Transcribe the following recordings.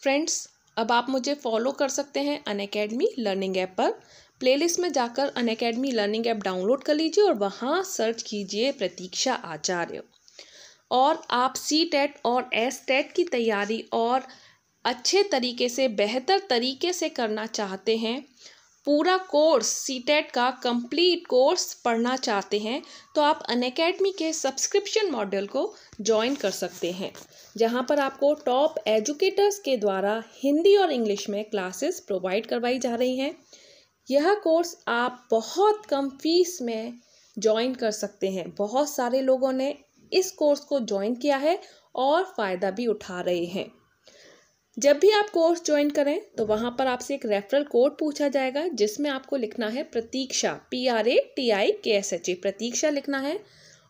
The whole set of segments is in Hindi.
फ्रेंड्स, अब आप मुझे फॉलो कर सकते हैं अनअकैडमी लर्निंग ऐप पर। प्लेलिस्ट में जाकर अनअकैडमी लर्निंग ऐप डाउनलोड कर लीजिए और वहाँ सर्च कीजिए प्रतीक्षा आचार्य। और आप CTET और STET की तैयारी और अच्छे तरीके से, बेहतर तरीके से करना चाहते हैं, पूरा कोर्स CTET का कंप्लीट कोर्स पढ़ना चाहते हैं, तो आप अनअकैडमी के सब्सक्रिप्शन मॉडल को ज्वाइन कर सकते हैं, जहां पर आपको टॉप एजुकेटर्स के द्वारा हिंदी और इंग्लिश में क्लासेस प्रोवाइड करवाई जा रही हैं। यह कोर्स आप बहुत कम फीस में ज्वाइन कर सकते हैं। बहुत सारे लोगों ने इस कोर्स को ज्वाइन किया है और फ़ायदा भी उठा रहे हैं। जब भी आप कोर्स ज्वाइन करें तो वहाँ पर आपसे एक रेफरल कोड पूछा जाएगा, जिसमें आपको लिखना है प्रतीक्षा, PRATIKSHA, प्रतीक्षा लिखना है।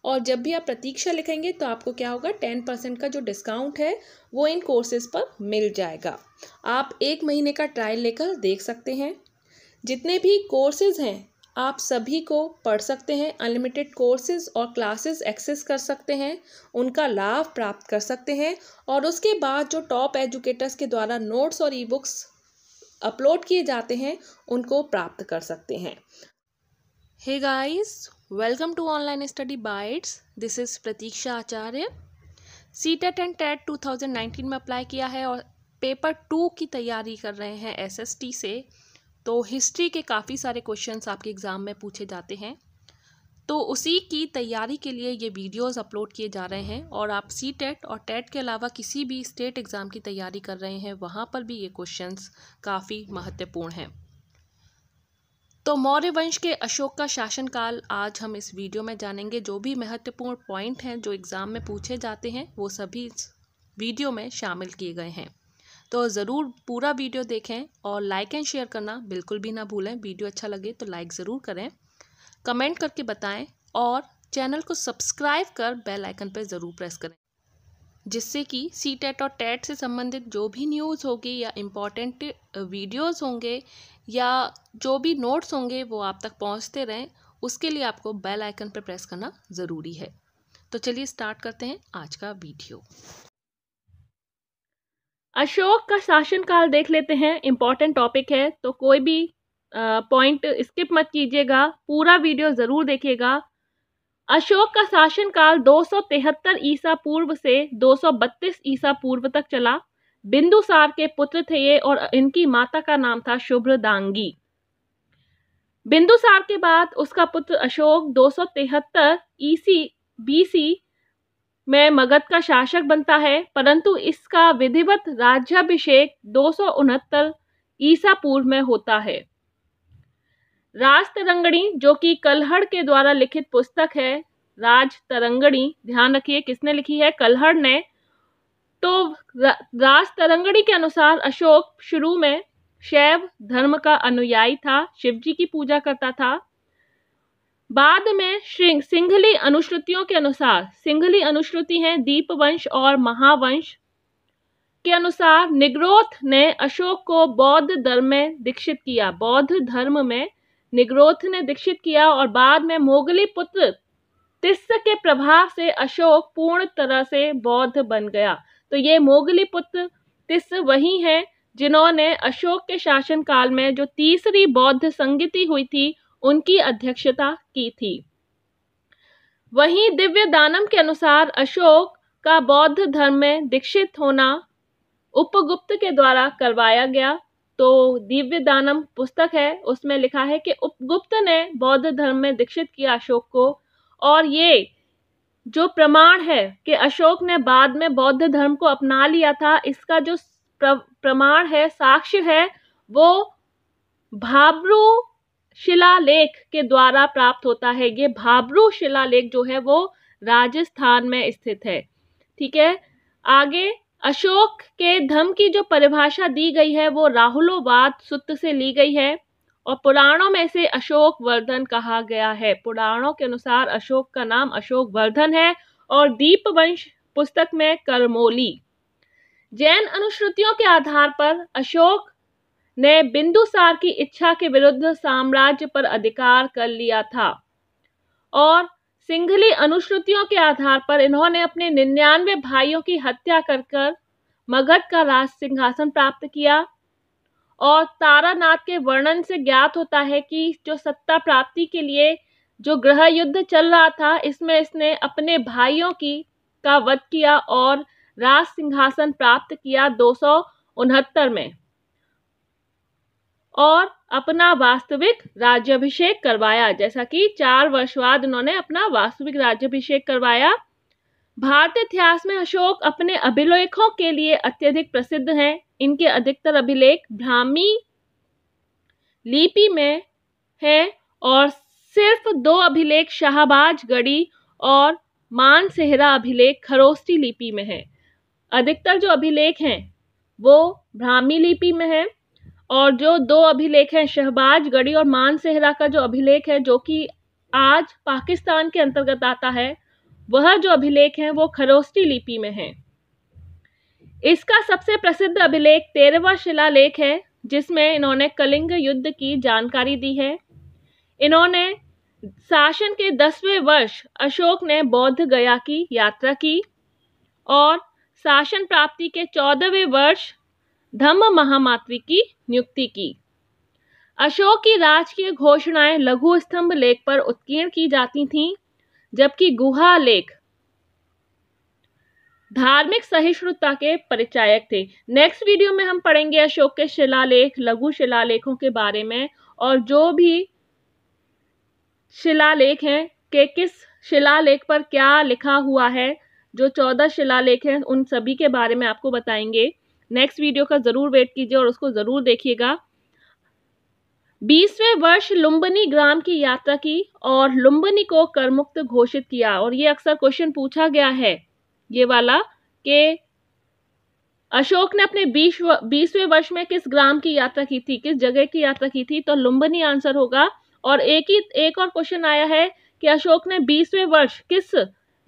और जब भी आप प्रतीक्षा लिखेंगे तो आपको क्या होगा, 10% का जो डिस्काउंट है वो इन कोर्सेज पर मिल जाएगा। आप 1 महीने का ट्रायल लेकर देख सकते हैं। जितने भी कोर्सेज हैं आप सभी को पढ़ सकते हैं। अनलिमिटेड कोर्सेज और क्लासेस एक्सेस कर सकते हैं, उनका लाभ प्राप्त कर सकते हैं। और उसके बाद जो टॉप एजुकेटर्स के द्वारा नोट्स और ई बुक्स अपलोड किए जाते हैं उनको प्राप्त कर सकते हैं। Hey guys, welcome to online study bytes. This is Pratiksha Acharya. CTET and TET 2019 में अप्लाई किया है और पेपर 2 की तैयारी कर रहे हैं SST से। तो हिस्ट्री के काफ़ी सारे क्वेश्चंस आपके एग्ज़ाम में पूछे जाते हैं, तो उसी की तैयारी के लिए ये वीडियोस अपलोड किए जा रहे हैं। और आप CTET और TET के अलावा किसी भी स्टेट एग्ज़ाम की तैयारी कर रहे हैं, वहाँ पर भी ये क्वेश्चंस काफ़ी महत्वपूर्ण हैं। तो मौर्य वंश के अशोक का शासनकाल आज हम इस वीडियो में जानेंगे। जो भी महत्वपूर्ण पॉइंट हैं जो एग्ज़ाम में पूछे जाते हैं वो सभी इस वीडियो में शामिल किए गए हैं। तो ज़रूर पूरा वीडियो देखें और लाइक एंड शेयर करना बिल्कुल भी ना भूलें। वीडियो अच्छा लगे तो लाइक ज़रूर करें, कमेंट करके बताएं और चैनल को सब्सक्राइब कर बेल आइकन पर ज़रूर प्रेस करें, जिससे कि CTET और TET से संबंधित जो भी न्यूज़ होगी या इम्पॉर्टेंट वीडियोज़ होंगे या जो भी नोट्स होंगे वो आप तक पहुँचते रहें। उसके लिए आपको बेल आइकन पर प्रेस करना ज़रूरी है। तो चलिए स्टार्ट करते हैं आज का वीडियो। अशोक का शासनकाल देख लेते हैं, इम्पॉर्टेंट टॉपिक है, तो कोई भी पॉइंट स्किप मत कीजिएगा, पूरा वीडियो ज़रूर देखिएगा। अशोक का शासनकाल 273 ईसा पूर्व से 232 ईसा पूर्व तक चला। बिंदुसार के पुत्र थे ये और इनकी माता का नाम था शुभ्रदांगी। बिंदुसार के बाद उसका पुत्र अशोक 273 ईसी BC में मगध का शासक बनता है, परंतु इसका विधिवत राज्याभिषेक 269 ईसा पूर्व में होता है। राजतरंगिणी, जो कि कल्हड़ के द्वारा लिखित पुस्तक है, राजतरंगिणी, ध्यान रखिए किसने लिखी है, कल्हड़ ने। तो राजतरंगिणी के अनुसार अशोक शुरू में शैव धर्म का अनुयायी था, शिवजी की पूजा करता था। बाद में सिंघली अनुश्रुतियों के अनुसार, सिंघली अनुश्रुति हैं दीपवंश और महावंश के अनुसार, निग्रोथ ने अशोक को बौद्ध धर्म में दीक्षित किया। बौद्ध धर्म में निग्रोथ ने दीक्षित किया और बाद में मोगली पुत्र तिस्स के प्रभाव से अशोक पूर्ण तरह से बौद्ध बन गया। तो ये मोगली पुत्र तिस्स वही हैं जिन्होंने अशोक के शासनकाल में जो तीसरी बौद्ध संगति हुई थी उनकी अध्यक्षता की थी। वहीं दिव्य दानम के अनुसार अशोक का बौद्ध धर्म में दीक्षित होना उपगुप्त के द्वारा करवाया गया। तो दिव्य दानम पुस्तक है, उसमें लिखा है कि उपगुप्त ने बौद्ध धर्म में दीक्षित किया अशोक को। और ये जो प्रमाण है कि अशोक ने बाद में बौद्ध धर्म को अपना लिया था, इसका जो प्रमाण है, साक्ष्य है, वो भाब्रू शिलालेख के द्वारा प्राप्त होता है। ये भाब्रू शिलालेख जो है वो राजस्थान में स्थित है। ठीक है, आगे अशोक के धर्म की जो परिभाषा दी गई है वो राहुलोवाद सूत्र से ली गई है और पुराणों में से अशोक वर्धन कहा गया है। पुराणों के अनुसार अशोक का नाम अशोक वर्धन है और दीपवंश पुस्तक में करमोली। जैन अनुश्रुतियों के आधार पर अशोक ने बिंदुसार की इच्छा के विरुद्ध साम्राज्य पर अधिकार कर लिया था और सिंघली अनुश्रुतियों के आधार पर इन्होंने अपने 99 भाइयों की हत्या कर मगध का राज सिंहासन प्राप्त किया। और तारानाथ के वर्णन से ज्ञात होता है कि जो सत्ता प्राप्ति के लिए जो गृह युद्ध चल रहा था, इसमें इसने अपने भाइयों का वध किया और राज सिंहासन प्राप्त किया 269 में, और अपना वास्तविक राज्याभिषेक करवाया। जैसा कि 4 वर्ष बाद उन्होंने अपना वास्तविक राज्याभिषेक करवाया। भारतीय इतिहास में अशोक अपने अभिलेखों के लिए अत्यधिक प्रसिद्ध हैं। इनके अधिकतर अभिलेख ब्राह्मी लिपि में हैं और सिर्फ 2 अभिलेख शाहबाजगढ़ी और मानसेहरा अभिलेख खरोष्टी लिपि में है। अधिकतर जो अभिलेख हैं वो ब्राह्मी लिपि में है, और जो 2 अभिलेख हैं शहबाजगढ़ी और मानसेहरा का जो अभिलेख है, जो कि आज पाकिस्तान के अंतर्गत आता है, वह जो अभिलेख हैं वो खरोष्टी लिपि में है। इसका सबसे प्रसिद्ध अभिलेख 13वां शिलालेख है, जिसमें इन्होंने कलिंग युद्ध की जानकारी दी है। इन्होंने शासन के 10वें वर्ष अशोक ने बौद्ध गया की यात्रा की और शासन प्राप्ति के 14वें वर्ष धम्म महामात्री की नियुक्ति की। अशोक की राजकीय घोषणाएं लघु स्तंभ लेख पर उत्कीर्ण की जाती थीं, जबकि गुहा लेख धार्मिक सहिष्णुता के परिचायक थे। नेक्स्ट वीडियो में हम पढ़ेंगे अशोक के शिलालेख, लघु शिलालेखों के बारे में, और जो भी शिलालेख हैं कि किस शिलालेख पर क्या लिखा हुआ है। जो 14 शिलालेख हैं उन सभी के बारे में आपको बताएंगे। नेक्स्ट वीडियो का जरूर वेट कीजिए और उसको जरूर देखिएगा। 20वें वर्ष लुम्बिनी ग्राम की यात्रा की और लुम्बिनी को करमुक्त घोषित किया। और ये अक्सर क्वेश्चन पूछा गया है ये वाला, कि अशोक ने अपने 20वें वर्ष में किस ग्राम की यात्रा की थी, किस जगह की यात्रा की थी, तो लुम्बिनी आंसर होगा। और एक और क्वेश्चन आया है कि अशोक ने 20वें वर्ष किस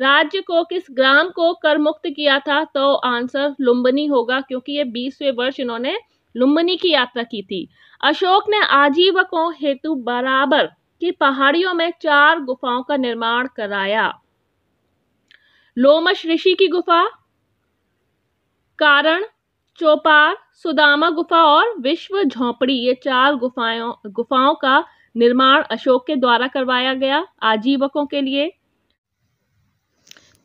राज्य को, किस ग्राम को कर मुक्त किया था, तो आंसर लुम्बिनी होगा, क्योंकि ये 20वें वर्ष इन्होंने लुम्बिनी की यात्रा की थी। अशोक ने आजीवकों हेतु बराबर की पहाड़ियों में 4 गुफाओं का निर्माण कराया। लोमश ऋषि की गुफा, कारण, चौपार, सुदामा गुफा और विश्व झोंपड़ी, ये 4 गुफाओं का निर्माण अशोक के द्वारा करवाया गया आजीवकों के लिए।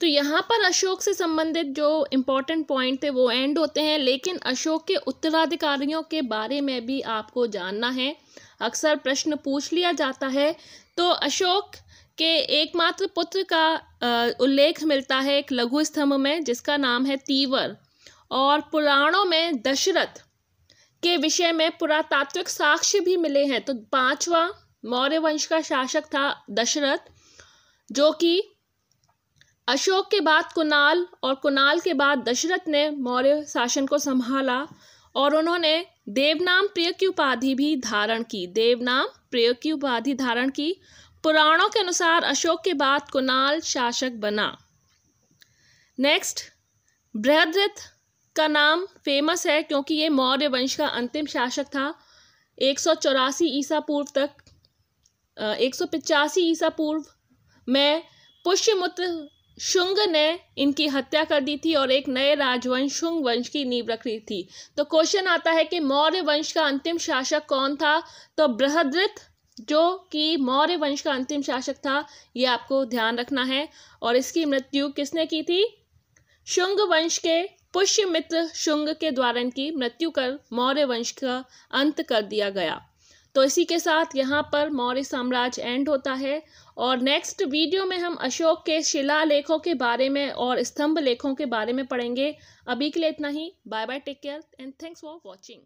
तो यहाँ पर अशोक से संबंधित जो इम्पोर्टेंट पॉइंट थे वो एंड होते हैं, लेकिन अशोक के उत्तराधिकारियों के बारे में भी आपको जानना है। अक्सर प्रश्न पूछ लिया जाता है। तो अशोक के एकमात्र पुत्र का उल्लेख मिलता है एक लघु स्तंभ में, जिसका नाम है तीवर, और पुराणों में दशरथ के विषय में पुरातात्विक साक्ष्य भी मिले हैं। तो 5वां मौर्य वंश का शासक था दशरथ, जो कि अशोक के बाद कुणाल और कुणाल के बाद दशरथ ने मौर्य शासन को संभाला, और उन्होंने देवनाम प्रिय की उपाधि भी धारण की। देवनाम प्रिय की उपाधि धारण की। पुराणों के अनुसार अशोक के बाद कुणाल शासक बना। नेक्स्ट, बृहद्रथ का नाम फेमस है क्योंकि ये मौर्य वंश का अंतिम शासक था। 184 ईसा पूर्व तक 185 ईसा पूर्व में पुष्यमित्र शुंग ने इनकी हत्या कर दी थी और एक नए राजवंश शुंग वंश की नींव रखी थी। तो क्वेश्चन आता है कि मौर्य वंश का अंतिम शासक कौन था? तो बृहद्रथ, जो कि मौर्य वंश का अंतिम शासक था, ये आपको ध्यान रखना है। और इसकी मृत्यु किसने की थी? शुंग वंश के पुष्यमित्र शुंग के द्वारा इनकी मृत्यु कर मौर्य वंश का अंत कर दिया गया। तो इसी के साथ यहाँ पर मौर्य साम्राज्य एंड होता है। और नेक्स्ट वीडियो में हम अशोक के शिलालेखों के बारे में और स्तंभ लेखों के बारे में पढ़ेंगे। अभी के लिए इतना ही। Bye bye, take care and thanks for watching.